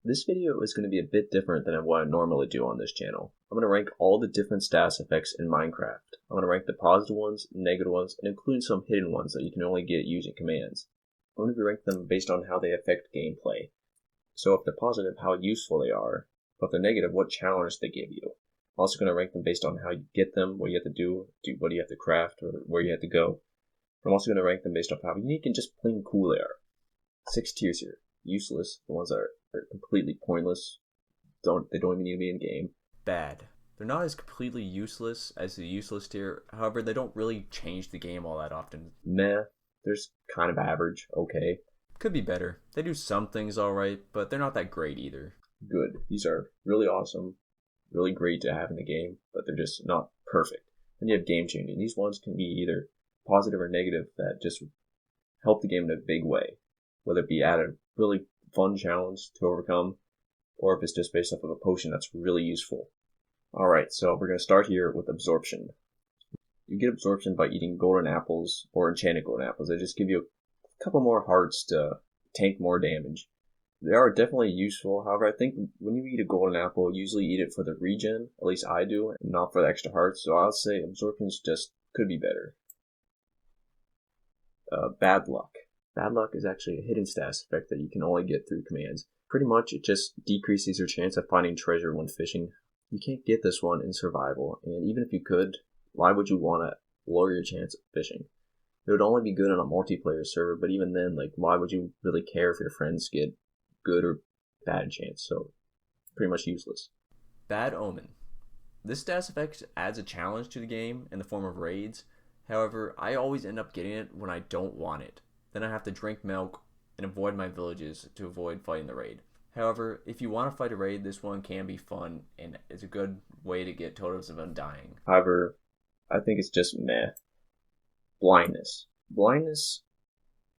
This video is going to be a bit different than what I normally do on this channel. I'm going to rank all the different status effects in Minecraft. I'm going to rank the positive ones, negative ones, and including some hidden ones that you can only get using commands. I'm going to rank them based on how they affect gameplay. So if they're positive, how useful they are. But if they're negative, what challenge they give you. I'm also going to rank them based on how you get them, what you have to do, what you have to craft, or where you have to go. But I'm also going to rank them based on how unique and just plain cool they are. 6 tiers here. Useless, the ones that are completely pointless. They don't even need to be in game. Bad. They're not as completely useless as the useless tier. However, they don't really change the game all that often. Meh. They're kind of average. Okay. Could be better. They do some things alright, but they're not that great either. Good. These are really awesome. Really great to have in the game, but they're just not perfect. Then you have game changing. These ones can be either positive or negative that just help the game in a big way. Whether it be add a really fun challenge to overcome, or if it's just based off of a potion that's really useful. Alright, so we're going to start here with absorption. You get absorption by eating golden apples or enchanted golden apples. They just give you a couple more hearts to tank more damage. They are definitely useful, however, I think when you eat a golden apple, you usually eat it for the regen, at least I do, and not for the extra hearts, so I'll say absorptions just could be better. Bad luck. Bad luck is actually a hidden status effect that you can only get through commands. Pretty much, it just decreases your chance of finding treasure when fishing. You can't get this one in survival, and even if you could, why would you want to lower your chance of fishing? It would only be good on a multiplayer server, but even then, why would you really care if your friends get good or bad chance? So, pretty much useless. Bad Omen. This status effect adds a challenge to the game in the form of raids. However, I always end up getting it when I don't want it. Then I have to drink milk and avoid my villages to avoid fighting the raid. However, if you want to fight a raid, this one can be fun and it's a good way to get totems of undying. However, I think it's just meh. Blindness. Blindness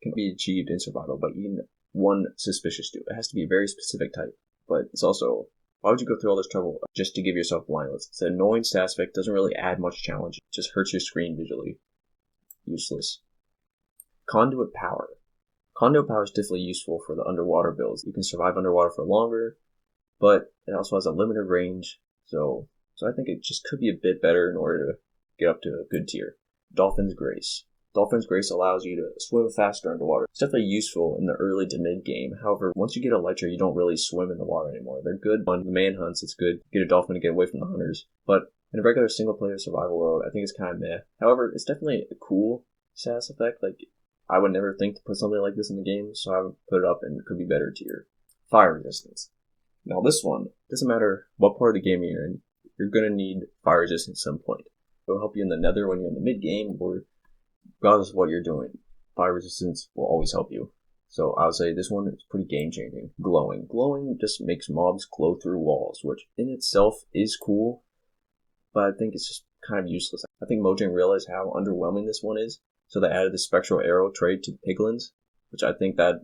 can be achieved in survival by eating one suspicious stew. It has to be a very specific type, but it's also, why would you go through all this trouble just to give yourself blindness? It's an annoying status effect, doesn't really add much challenge, it just hurts your screen visually. Useless. Conduit power. Conduit power is definitely useful for the underwater builds. You can survive underwater for longer, but it also has a limited range, so I think it just could be a bit better in order to get up to a good tier. Dolphin's Grace. Dolphin's Grace allows you to swim faster underwater. It's definitely useful in the early to mid game. However, once you get Elytra, you don't really swim in the water anymore. They're good on the manhunts. It's good to get a dolphin to get away from the hunters. But in a regular single player survival world, I think it's kind of meh. However, it's definitely a cool status effect. I would never think to put something like this in the game, so I would put it up and it could be better tier. Fire resistance. Now this one, doesn't matter what part of the game you're in, you're going to need fire resistance at some point. It'll help you in the nether when you're in the mid game, or regardless of what you're doing, fire resistance will always help you. So I would say this one is pretty game changing. Glowing. Glowing just makes mobs glow through walls, which in itself is cool, but I think it's just kind of useless. I think Mojang realized how underwhelming this one is, so they added the spectral arrow trait to piglins, which I think that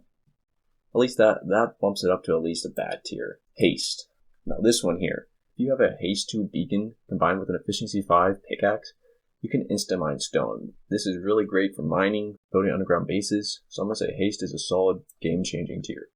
bumps it up to at least a bad tier. Haste. Now this one here, if you have a haste 2 beacon combined with an efficiency 5 pickaxe, you can insta-mine stone. This is really great for mining, building underground bases, so I'm going to say haste is a solid game-changing tier.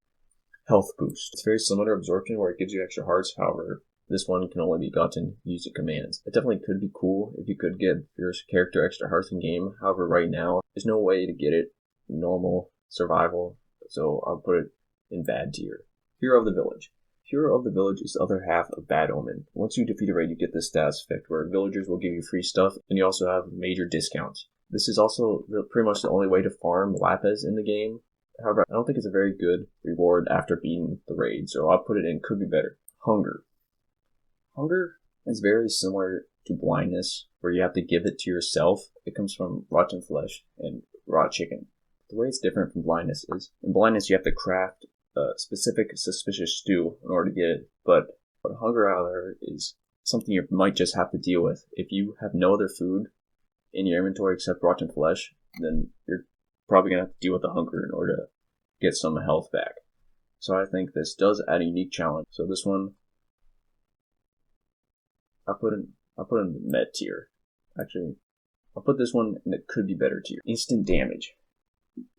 Health boost. It's very similar to absorption where it gives you extra hearts, however, this one can only be gotten using commands. It definitely could be cool if you could get your character extra hearts in game, however right now, there's no way to get it normal survival, so I'll put it in bad tier. Hero of the Village. Hero of the Village is the other half of Bad Omen. Once you defeat a raid, you get this status effect where villagers will give you free stuff, and you also have major discounts. This is also pretty much the only way to farm lapis in the game. However, I don't think it's a very good reward after beating the raid, so I'll put it in could be better. Hunger. Hunger is very similar to blindness, where you have to give it to yourself. It comes from rotten flesh and raw chicken. The way it's different from blindness is, in blindness you have to craft a specific suspicious stew in order to get it, but hunger out there is something you might just have to deal with. If you have no other food in your inventory except rotten flesh, then you're probably going to have to deal with the hunger in order to get some health back. So I think this does add a unique challenge. So this one, I'll put in the med tier. Actually, I'll put this one in the could be better tier. Instant damage.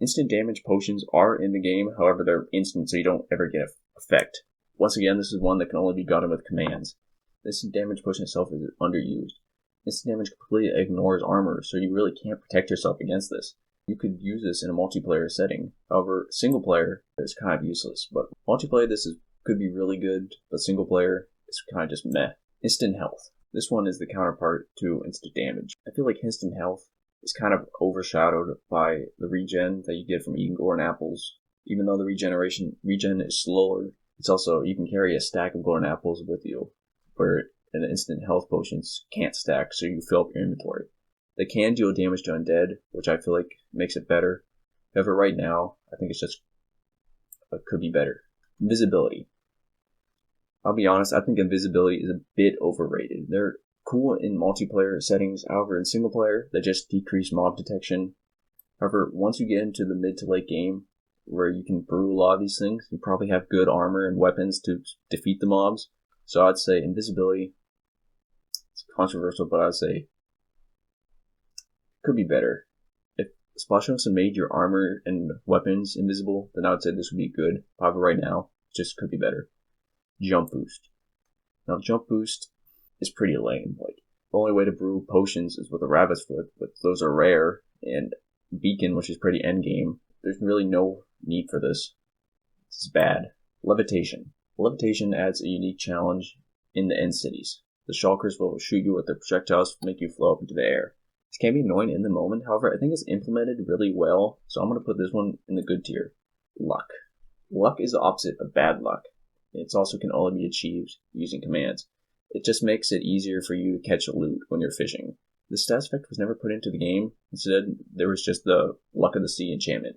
Instant damage potions are in the game, however they're instant so you don't ever get effect. Once again, this is one that can only be gotten with commands. Instant damage potion itself is underused. Instant damage completely ignores armor, so you really can't protect yourself against this. You could use this in a multiplayer setting. However, single player is kind of useless, but multiplayer could be really good, but single player is kind of just meh. Instant health. This one is the counterpart to instant damage. I feel like instant health is kind of overshadowed by the regen that you get from eating golden apples. Even though the regen is slower, it's also, you can carry a stack of golden apples with you, where an instant health potions can't stack, so you fill up your inventory. They can deal damage to undead, which I feel like makes it better. However, right now, I think it could be better. Invisibility. I'll be honest, I think invisibility is a bit overrated. They're cool in multiplayer settings, however, in single player, they just decrease mob detection. However, once you get into the mid to late game, where you can brew a lot of these things, you probably have good armor and weapons to defeat the mobs. So I'd say invisibility, it's controversial, but I'd say could be better. If Splashdown made your armor and weapons invisible, then I would say this would be good. However, right now, it just could be better. Jump boost. Now, jump boost is pretty lame. Like, the only way to brew potions is with a rabbit's foot, but those are rare, and beacon, which is pretty endgame. There's really no need for this. This is bad. Levitation. Levitation adds a unique challenge in the end cities. The shulkers will shoot you with their projectiles to make you float up into the air. This can be annoying in the moment, however, I think it's implemented really well, so I'm going to put this one in the good tier. Luck. Luck is the opposite of bad luck. It also can only be achieved using commands. It just makes it easier for you to catch loot when you're fishing. The stats effect was never put into the game. Instead, there was just the Luck of the Sea enchantment.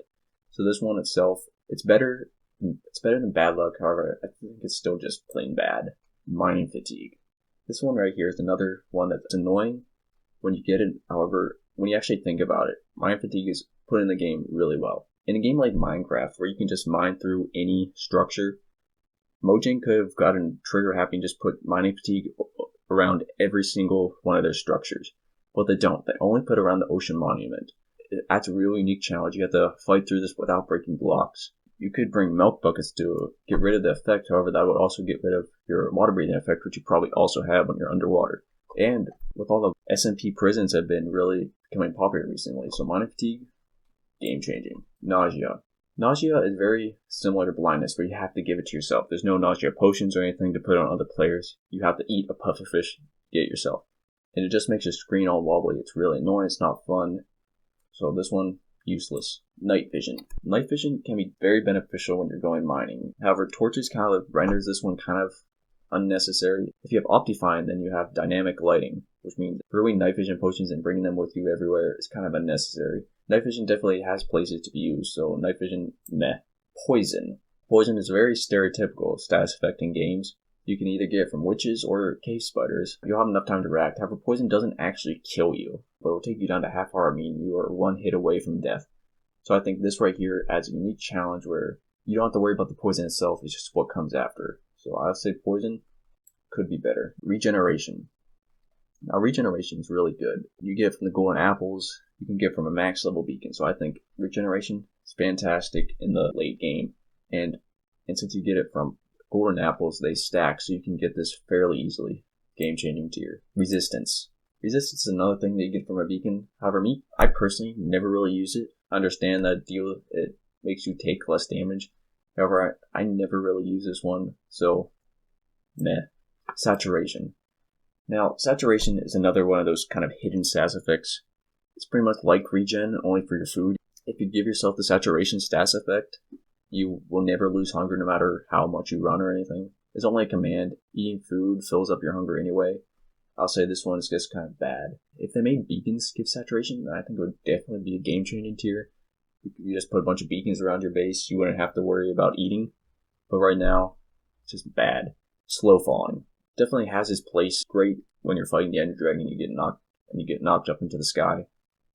So this one itself, it's better than bad luck, however, I think it's still just plain bad. Mining fatigue. This one right here is another one that's annoying when you get it. However, when you actually think about it, mining fatigue is put in the game really well. In a game like Minecraft, where you can just mine through any structure, Mojang could have gotten trigger happy and just put mining fatigue around every single one of their structures. But they don't. They only put around the ocean monument. It adds a really unique challenge. You have to fight through this without breaking blocks. You could bring milk buckets to get rid of the effect, however, that would also get rid of your water breathing effect, which you probably also have when you're underwater. And with all the SMP prisons have been really becoming popular recently, so mining fatigue, game changing. Nausea. Nausea is very similar to blindness, where you have to give it to yourself. There's no nausea potions or anything to put on other players. You have to eat a pufferfish to get it yourself. And it just makes your screen all wobbly. It's really annoying. It's not fun. So this one, useless. Night vision. Night vision can be very beneficial when you're going mining. However, torches kind of renders this one kind of unnecessary. If you have Optifine, then you have dynamic lighting, which means brewing night vision potions and bringing them with you everywhere is kind of unnecessary. Night vision definitely has places to be used, so night vision, meh. Poison. Poison is a very stereotypical status effect in games. You can either get it from witches or cave spiders. You'll have enough time to react. However, poison doesn't actually kill you, but it will take you down to half heart, meaning you are one hit away from death. So I think this right here adds a unique challenge where you don't have to worry about the poison itself, it's just what comes after. So I'll say poison could be better. Regeneration. Now regeneration is really good. You get it from the golden apples, you can get it from a max level beacon. So I think regeneration is fantastic in the late game. And since you get it from golden apples, they stack, so you can get this fairly easily. Game changing tier. Resistance. Resistance is another thing that you get from a beacon. However, I personally never really use it. I understand that it makes you take less damage. However, I never really use this one, so meh. Saturation. Now, saturation is another one of those kind of hidden stats effects. It's pretty much like regen, only for your food. If you give yourself the saturation stats effect, you will never lose hunger no matter how much you run or anything. It's only a command. Eating food fills up your hunger anyway. I'll say this one is just kind of bad. If they made beacons give saturation, then I think it would definitely be a game-changing tier. You just put a bunch of beacons around your base, you wouldn't have to worry about eating. But right now, it's just bad. Slow falling. Definitely has its place. Great when you're fighting the Ender Dragon and you get knocked up into the sky.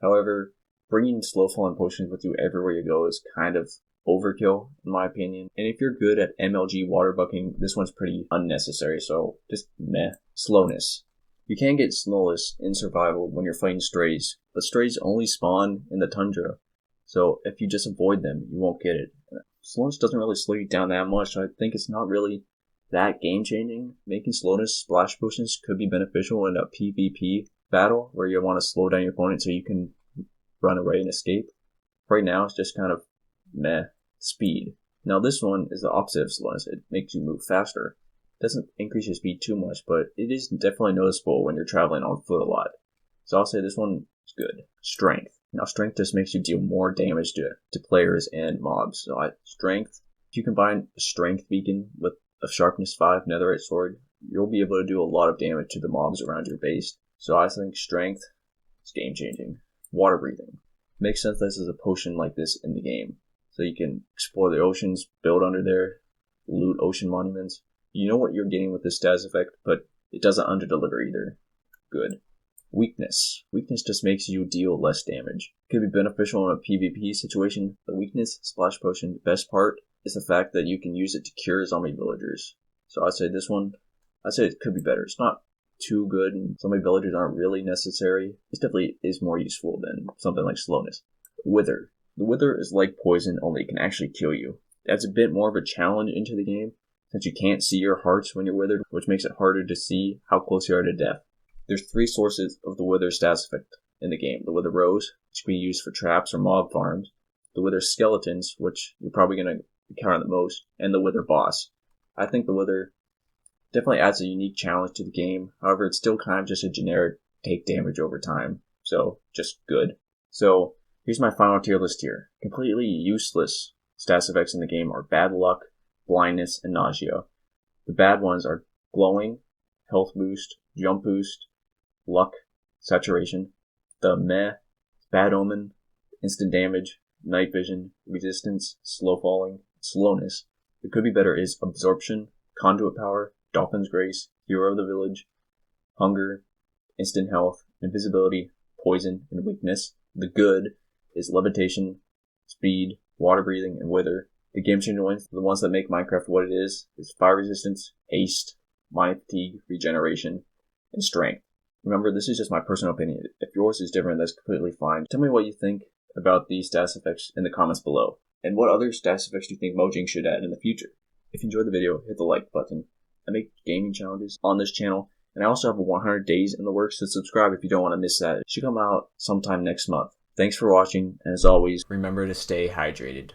However, bringing slow falling potions with you everywhere you go is kind of overkill, in my opinion. And if you're good at MLG water bucking, this one's pretty unnecessary, so just meh. Slowness. You can get slowness in survival when you're fighting strays, but strays only spawn in the tundra. So if you just avoid them, you won't get it. Slowness doesn't really slow you down that much, so I think it's not really that game-changing. Making slowness splash potions could be beneficial in a PvP battle where you want to slow down your opponent so you can run away and escape. Right now, it's just kind of meh. Speed. Now this one is the opposite of slowness. It makes you move faster. It doesn't increase your speed too much, but it is definitely noticeable when you're traveling on foot a lot. So I'll say this one is good. Strength. Now strength just makes you deal more damage to players and mobs. So strength, if you combine a strength beacon with a sharpness 5 netherite sword, you'll be able to do a lot of damage to the mobs around your base. So I think strength is game changing. Water breathing. Makes sense that this is a potion like this in the game. So you can explore the oceans, build under there, loot ocean monuments. You know what you're getting with this status effect, but it doesn't underdeliver either. Good. Weakness. Weakness just makes you deal less damage. Could be beneficial in a PvP situation. The weakness splash potion, the best part is the fact that you can use it to cure zombie villagers. So I'd say this one, I'd say it could be better. It's not too good, and zombie villagers aren't really necessary. It definitely is more useful than something like slowness. Wither. The wither is like poison, only it can actually kill you. That's a bit more of a challenge into the game, since you can't see your hearts when you're withered, which makes it harder to see how close you are to death. There's 3 sources of the wither status effect in the game. The wither rose, which can be used for traps or mob farms. The wither skeletons, which you're probably going to encounter the most. And the wither boss. I think the wither definitely adds a unique challenge to the game. However, it's still kind of just a generic take damage over time. So, just good. So, here's my final tier list here. Completely useless status effects in the game are bad luck, blindness, and nausea. The bad ones are glowing, health boost, jump boost, luck, saturation. The meh, bad omen, instant damage, night vision, resistance, slow falling, slowness. The could be better is absorption, conduit power, dolphin's grace, hero of the village, hunger, instant health, invisibility, poison, and weakness. The good is levitation, speed, water breathing, and wither. The game changing ones, the ones that make Minecraft what it is fire resistance, haste, mind fatigue, regeneration, and strength. Remember, this is just my personal opinion. If yours is different, that's completely fine. Tell me what you think about these status effects in the comments below. And what other status effects do you think Mojang should add in the future? If you enjoyed the video, hit the like button. I make gaming challenges on this channel, and I also have a 100 days in the works, so subscribe if you don't want to miss that. It should come out sometime next month. Thanks for watching, and as always, remember to stay hydrated.